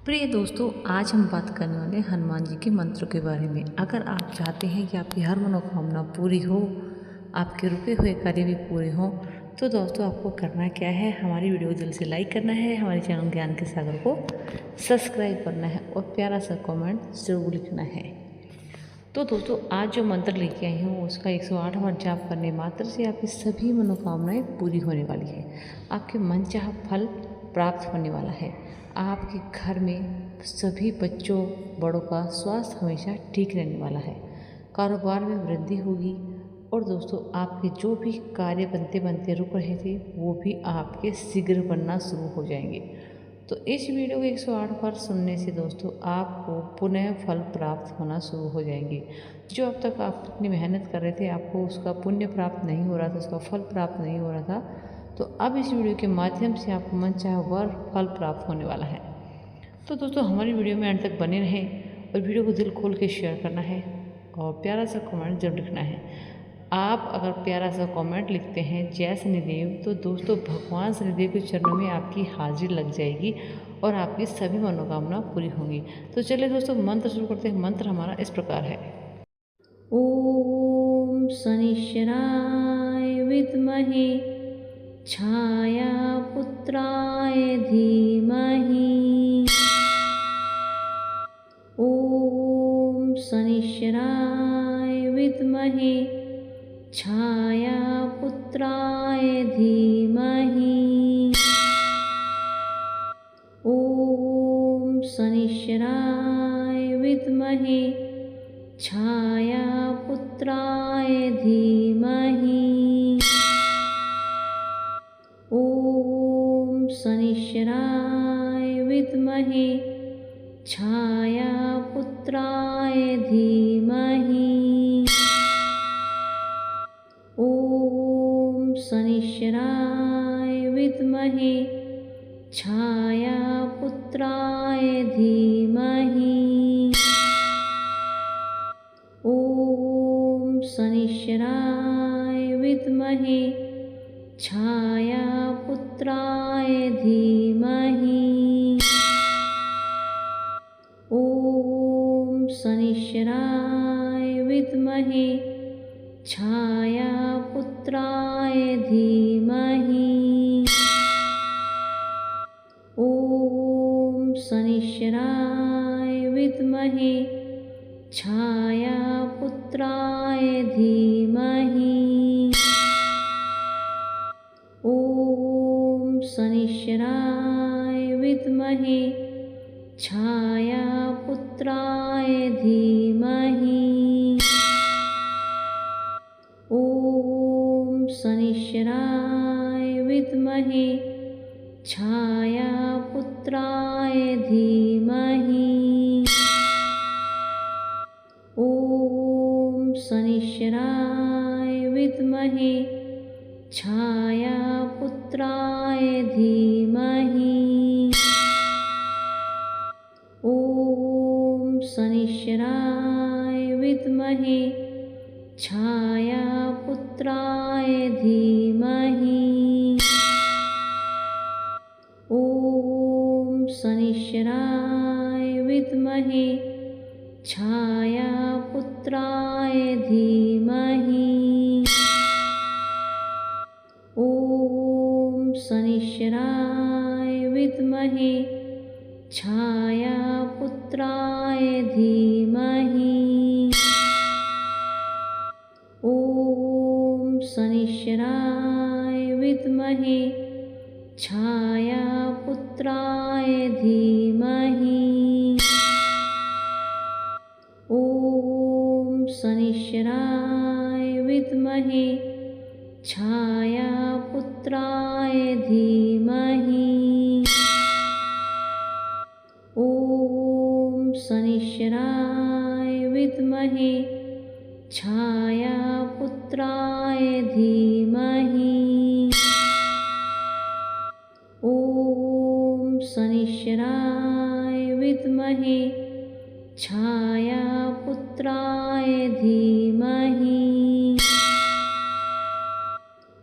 प्रिय दोस्तों, आज हम बात करने वाले हैं हनुमान जी के मंत्रों के बारे में। अगर आप चाहते हैं कि आपकी हर मनोकामना पूरी हो, आपके रुके हुए कार्य भी पूरे हों, तो दोस्तों आपको करना क्या है, हमारी वीडियो को जल्द से लाइक करना है, हमारे चैनल ज्ञान के सागर को सब्सक्राइब करना है और प्यारा सा कमेंट ज़रूर लिखना है। तो दोस्तों आज जो मंत्र लेके आई हूँ उसका 108 बार जाप करने मात्र से आपकी सभी मनोकामनाएं पूरी होने वाली है। आपके मनचाहा फल प्राप्त होने वाला है। आपके घर में सभी बच्चों बड़ों का स्वास्थ्य हमेशा ठीक रहने वाला है। कारोबार में वृद्धि होगी और दोस्तों आपके जो भी कार्य बनते बनते रुक रहे थे वो भी आपके शीघ्र बनना शुरू हो जाएंगे। तो इस वीडियो को 108 बार सुनने से दोस्तों आपको पुनः फल प्राप्त होना शुरू हो जाएंगे। जो अब तक आप इतनी मेहनत कर रहे थे, आपको उसका पुण्य प्राप्त नहीं हो रहा था, उसका फल प्राप्त नहीं हो रहा था, तो अब इस वीडियो के माध्यम से आपको मनचाहा वर फल प्राप्त होने वाला है। तो दोस्तों हमारी वीडियो में अंत तक बने रहें और वीडियो को दिल खोल के शेयर करना है और प्यारा सा कमेंट जरूर लिखना है। आप अगर प्यारा सा कमेंट लिखते हैं जय शनिदेव, तो दोस्तों भगवान शनिदेव के चरणों में आपकी हाजिरी लग जाएगी और आपकी सभी मनोकामना पूरी होंगी। तो चलिए दोस्तों मंत्र शुरू करते हैं। मंत्र हमारा इस प्रकार है। ओम शनिश्चराय विद्महे छाया पुत्राय धीमहि। ओम शनिश्चराय विद्महे छाया पुत्राय धीमहि। ओम शनिश्चराय विद्महे छाया पुत्राय धीमहि। ओम शनिश्चराय विद्महे छाया पुत्राय धीमहि। ओम शनिश्चराय विद्महे छाया पुत्राय धीमहि। ओम शनिश्चराय विद्महे छाया पुत्राय धीमहि। ओम शनिश्चराय विद्महे छाया पुत्राय धीमहि। ओम शनिश्चराय विद्महे छाया पुत्राय धीमहि। ओम शनिश्चराय विद्महे छाया पुत्राय धीमहि। ओम शनिश्चराय विद्महे छाया पुत्राय धीमहि। ओम शनिश्चराय विद्महे छाया पुत्राय धीमहि। ओम शनिश्चराय विद्महे छाया पुत्राय धीमहि। ओम शनिश्चराय विद्महे छाया पुत्राय धीमहि। ओम शनिश्चराय विद्महे छाया पुत्राय धीमहि। ओम शनिश्चराय विद्महे छाया पुत्राय धीमहि। ओम शनिश्चराय विद्महे छाया पुत्राय धीमहि। ओम शनिश्चराय विद्महे छाया पुत्राय धीमहि। ओम शनिश्चराय विद्महे छाया पुत्राय धीमहि।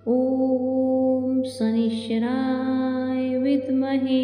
ओम शनिश्चराय विद्महे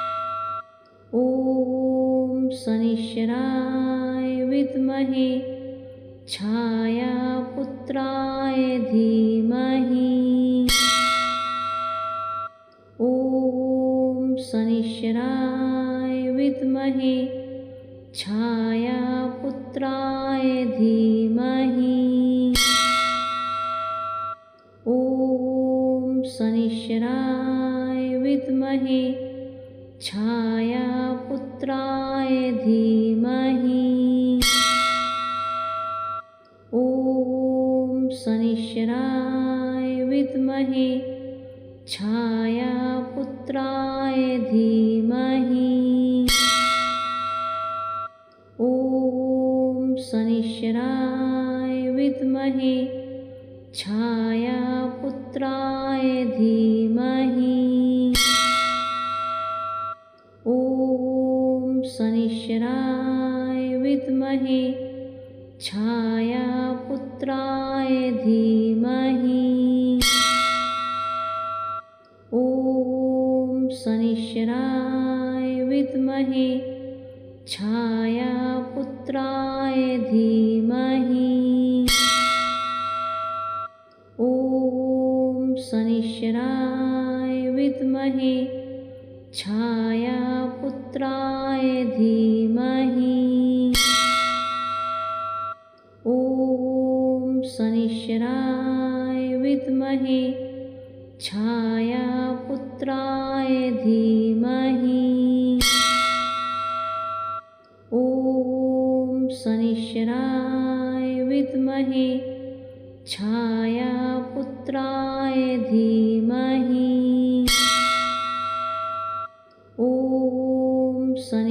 शनैश्चराय विद्महे छायापुत्राय धीमहि। ॐ शनैश्चराय विद्महे छायापुत्राय धीमहि। ॐ शनैश्चराय विद्महे छायापुत्राय धीमहि। ॐ शनैश्चराय विद्महे छायापुत्राय धीमहि। ॐ शनैश्चराय विद्महे छायापुत्राय धीमहि। ॐ शनैश्चराय विद्महे छायापुत्राय धीमहि। ॐ शनैश्चराय विद्महे छायापुत्राय धीमहि। ॐ शनैश्चराय विद्महे छायापुत्राय धीमहि। ॐ शनैश्चराय विद्महे छायापुत्राय धीमहि। ॐ शनैश्चराय विद्महे छायापुत्राय धीमहि। ॐ शनैश्चराय